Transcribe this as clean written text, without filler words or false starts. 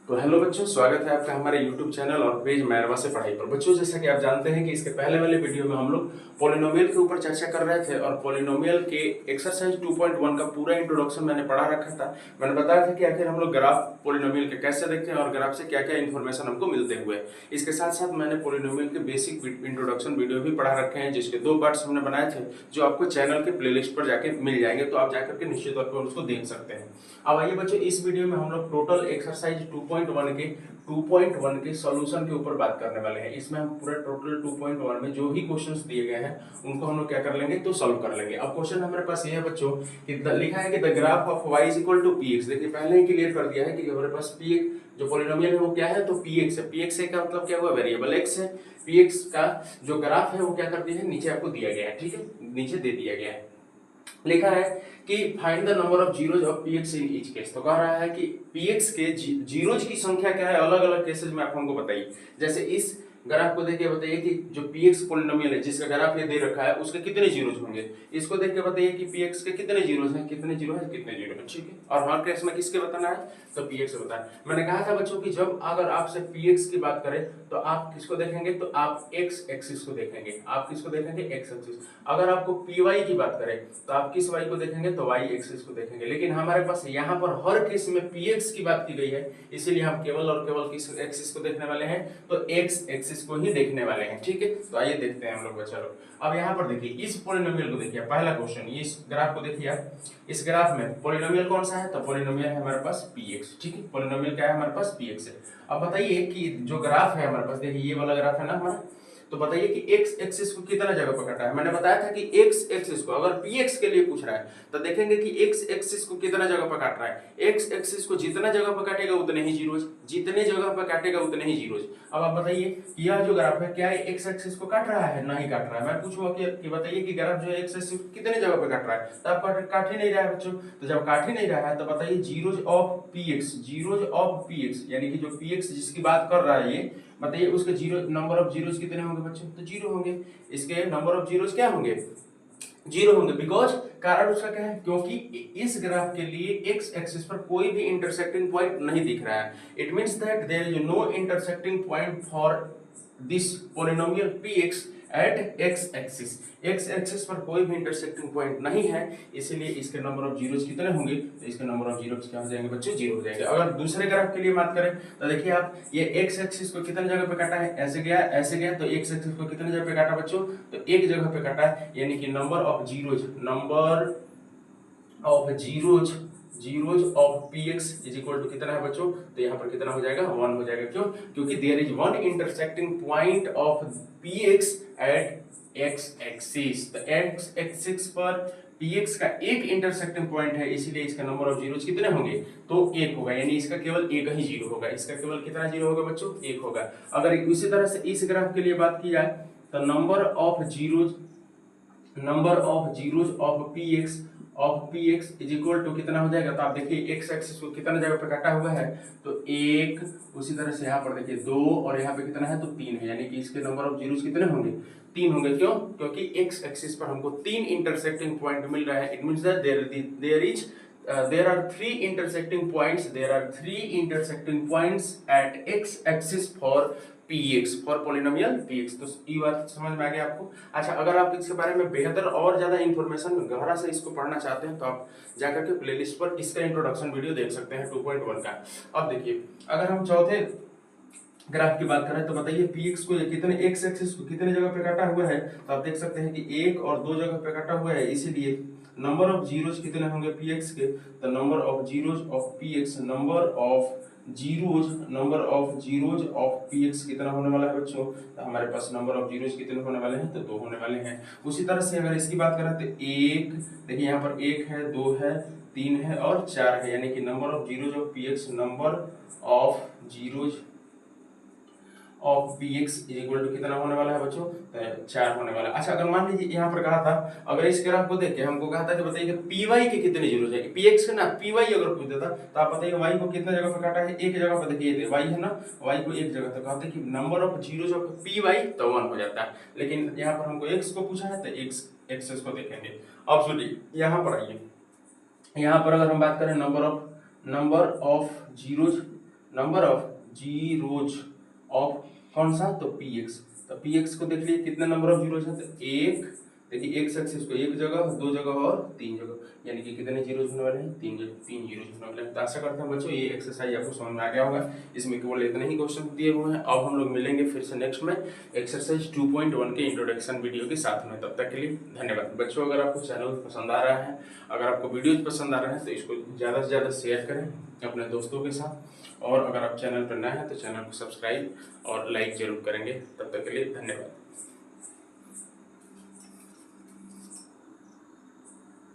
तो हेलो बच्चों, स्वागत है आपका हमारे YouTube चैनल और पेज मैरवा से पढ़ाई पर। बच्चों, जैसा कि आप जानते हैं कि इसके पहले वाले वीडियो में हम लोग पॉलिनोमियल के ऊपर चर्चा कर रहे थे और पॉलिनोमियल के एक्सरसाइज 2.1 का पूरा इंट्रोडक्शन मैंने पढ़ा रखा था। मैंने बताया था कि आखिर हम लोग ग्राफ पॉलिनोमियल के कैसे देखते हैं और ग्राफ से क्या क्या इन्फॉर्मेशन हमको मिलते हुए। इसके साथ साथ मैंने पॉलिनोमियल के बेसिक इंट्रोडक्शन वीडियो भी पढ़ा रखे हैं, जिसके 2 पार्ट्स हमने बनाए थे, जो आपको चैनल के प्लेलिस्ट पर जाके मिल जाएंगे, तो आप जाकर के निश्चित तौर पर उसको देख सकते हैं। अब आइए बच्चों, इस वीडियो में हम लोग टोटल एक्सरसाइज 2.1 के सॉल्यूशन के ऊपर बात करने वाले हैं। इसमें हम पूरा टोटल 2.1 में जो भी क्वेश्चंस दिए गए हैं उनको हम लोग क्या कर लेंगे, तो सॉल्व कर लेंगे। अब क्वेश्चन हमारे पास ये है बच्चों कि लिखा है कि the graph of y is equal to px। देखिए पहले ही क्लियर कर दिया है कि हमारे पास px जो पॉलिनोमियल है वो क्या है, तो px है। px का मतलब क्या हुआ, वेरिएबल x है। px का जो ग्राफ है वो क्या कर दिया है, नीचे आपको दिया गया है, ठीक है, नीचे दे दिया गया है। लिखा है कि find the number of zeros of px in each case. तो कह रहा है कि px के जीरोज की संख्या क्या है अलग अलग केसेस में, आप हमको बताइए। जैसे इस ग्राफ को देख के बताइए कि जो px पॉलिनोमियल है जिसका ग्राफ ये दे रखा है उसके कितने जीरोज होंगे। इसको देख के बताइए कि px के कितने जीरोज हैं, कितने जीरो है, कितने जीरो है, ठीक है। और हर केस में किसके बताना है, तो px से बताना है। मैंने कहा था बच्चों कि जब अगर आपसे px की बात करें तो आप किसको देखेंगे, तो आप x एक्सिस को देखेंगे। आप किसको देखेंगे, x एक्सिस। अगर आपको py की बात करें तो आप किस y को देखेंगे, तो y एक्सिस को देखेंगे। लेकिन हमारे पास यहाँ पर हर केस में px की बात की गई है, इसीलिए हम केवल और केवल किस एक्सिस को देखने वाले हैं, तो x एक्सिस को ही देखने वाले हैं, ठीक है। तो आइए देखते हैं हम लोग बच्चा लोग। अब यहाँ पर देखिए इस पॉलिनोमियल को देखिए, पहला क्वेश्चन, इस ग्राफ को देखिए। इस ग्राफ में पॉलिनोमियल कौन सा है, तो पॉलिनोमियल है हमारे पास px, ठीक है। पॉलिनोमियल क्या है हमारे पास, px है। अब बताइए कि जो ग्राफ है हमारे पास, देखिए ये वाला ग्राफ है ना हमारा, तो बताइए कि x एक्सिस को कितना जगह पर काटा है। मैंने बताया था कि x एक्सिस को अगर px के लिए पूछ रहा है तो देखेंगे कि x एक्सिस को कितना जगह पर काट रहा है। x एक्सिस को जितना जगह पर काटेगा उतने ही जीरोज, जितने जगह पर काटेगा उतने ही जीरोज। अब आप बताइए यह जो ग्राफ है क्या x एक्सिस को काट रहा है, नहीं काट रहा है। मैं पूछूंगा कि बताइए कि ग्राफ जो है x एक्सिस कितने जगह पर काट रहा है, तो आप काट ही नहीं रहा है बच्चों। तो जब काट ही नहीं रहा है तो बताइए zeros of px, zeros of px यानी कि जो px जिसकी बात कर रहा है ये, बताइए उसके जीरो नंबर ऑफ जीरोज कितने होंगे बच्चों, तो जीरो होंगे। इसके नंबर ऑफ जीरोज क्या होंगे, जीरो होंगे। बिकॉज कारण उसका क्या है, क्योंकि इस ग्राफ के लिए एक्स एक्सिस पर कोई भी इंटरसेक्टिंग पॉइंट नहीं दिख रहा है। It means that there is no intersecting point for this polynomial px at x axis. x axis पर कोई भी इंटरसेक्टिंग पॉइंट नहीं है, इसीलिए इसके नंबर ऑफ जीरोज कितने होंगे, तो इसके नंबर ऑफ जीरोज क्या हो जाएंगे बच्चों, जीरो हो जाएंगे। अगर दूसरे ग्राफ के लिए बात करें तो देखिए आप, ये x एक्सिस को कितने जगह पे काटा है, ऐसे गया ऐसे गया, तो x एक्सिस को कितने जगह पे काटा बच्चों, तो एक जगह पे काटा है, यानी कि number of zeros, number of zeros of px is equal to कितना है बच्चों, तो यहाँ पर कितना हो जाएगा, 1 हो जाएगा। क्यों, क्योंकि there is one intersecting point of px at x axis. तो x एक्सिस पर px का एक इंटरसेक्टिंग पॉइंट है, इसीलिए इसका नंबर ऑफ जीरोज कितने होंगे, तो 1 होगा। यानी इसका केवल एक ही जीरो होगा। इसका केवल कितना जीरो होगा बच्चों, 1 होगा। अगर उसी तरह से इस ग्राफ के लिए बात की जाए तो number of zeros of px is equal to कितना हो जाएगा, तो आप देखिए x एक्सिस को कितना जगह पे काटा हुआ है, तो 1, उसी तरह से यहाँ पर देखिए 2 और यहाँ पे कितना है, तो 3 है। यानी कि इसके नंबर ऑफ जीरोज कितने होंगे, 3 होंगे। क्यों, क्योंकि x एक्सिस पर हमको 3 इंटरसेक्टिंग पॉइंट मिल रहा है। It means that there are three intersecting points at x axis for px, for polynomial px। तो ये बात समझ में आ गया आपको। अच्छा, अगर आप इसके बारे में बेहतर और ज्यादा इंफॉर्मेशन गहरा से इसको पढ़ना चाहते हैं तो आप जाकर के प्लेलिस्ट पर इसका इंट्रोडक्शन वीडियो देख सकते हैं 2.1 का। अब देखिए अगर हम चौथे ग्राफ की बात करें तो बताइए px को कितने, x एक्सिस को कितने जगह पे काटा हुआ है, तो आप देख सकते हैं कि 1 और 2 जगह पे काटा हुआ है, इसीलिए नंबर ऑफ जीरोज कितने होंगे px के, तो number of zeros of px, number of zeros of px कितना होने वाला है बच्चों, तो हमारे पास नंबर ऑफ जीरोज कितने होने वाले हैं, तो 2 होने वाले हैं। उसी तरह से अगर इसकी बात करें तो 1, देखिए यहाँ पर 1 है, 2 है, 3 है और 4 है, यानी कि number of zeros of px, number of zeros of px is equal to कितना होने वाला है बच्चों, 4 होने वाला है। अच्छा, अगर मान लीजिए यहाँ पर कहा था, अगर इस ग्राफ को देख के हमको कहा था कि बताइए py के कितने जीरो जाएंगे, px के ना py अगर पूछ देता तो आप बताइए y को कितने जगह पे काटा है, एक जगह पे। देखिए y है ना, y को एक जगह, तो कहते हैं कि number of zeros of py तो 1 हो जाता है। लेकिन यहाँ पर हमको x को पूछा है तो x एक्सिस को देखेंगे। अब सुनिए यहाँ पर आइए, यहाँ पर अगर हम बात करें number of zeros number of zeros of कौन सा, तो पी एक्स। तो पी एक्स को देख लिए कितने नंबर ऑफ जीरोज है, तो एक, देखिए एक सक्सेस को एक जगह, दो जगह और तीन जगह, यानी कि कितने जीरोज होने वाले हैं, तीन जीरोज होने वाले हैं। तो आशा करते हैं बच्चों ये एक्सरसाइज आपको समझ में आ गया होगा। इसमें केवल इतने ही क्वेश्चन दिए हुए हैं। अब हम लोग मिलेंगे फिर से नेक्स्ट में एक्सरसाइज 2.1 के इंट्रोडक्शन वीडियो के साथ में। तब तक के लिए धन्यवाद बच्चों। अगर आपको चैनल पसंद आ रहा है, अगर आपको वीडियोज पसंद आ रहे हैं तो इसको ज़्यादा से ज़्यादा शेयर करें अपने दोस्तों के साथ, और अगर आप चैनल पर नए हैं तो चैनल को सब्सक्राइब और लाइक जरूर करेंगे। तब तक के लिए धन्यवाद।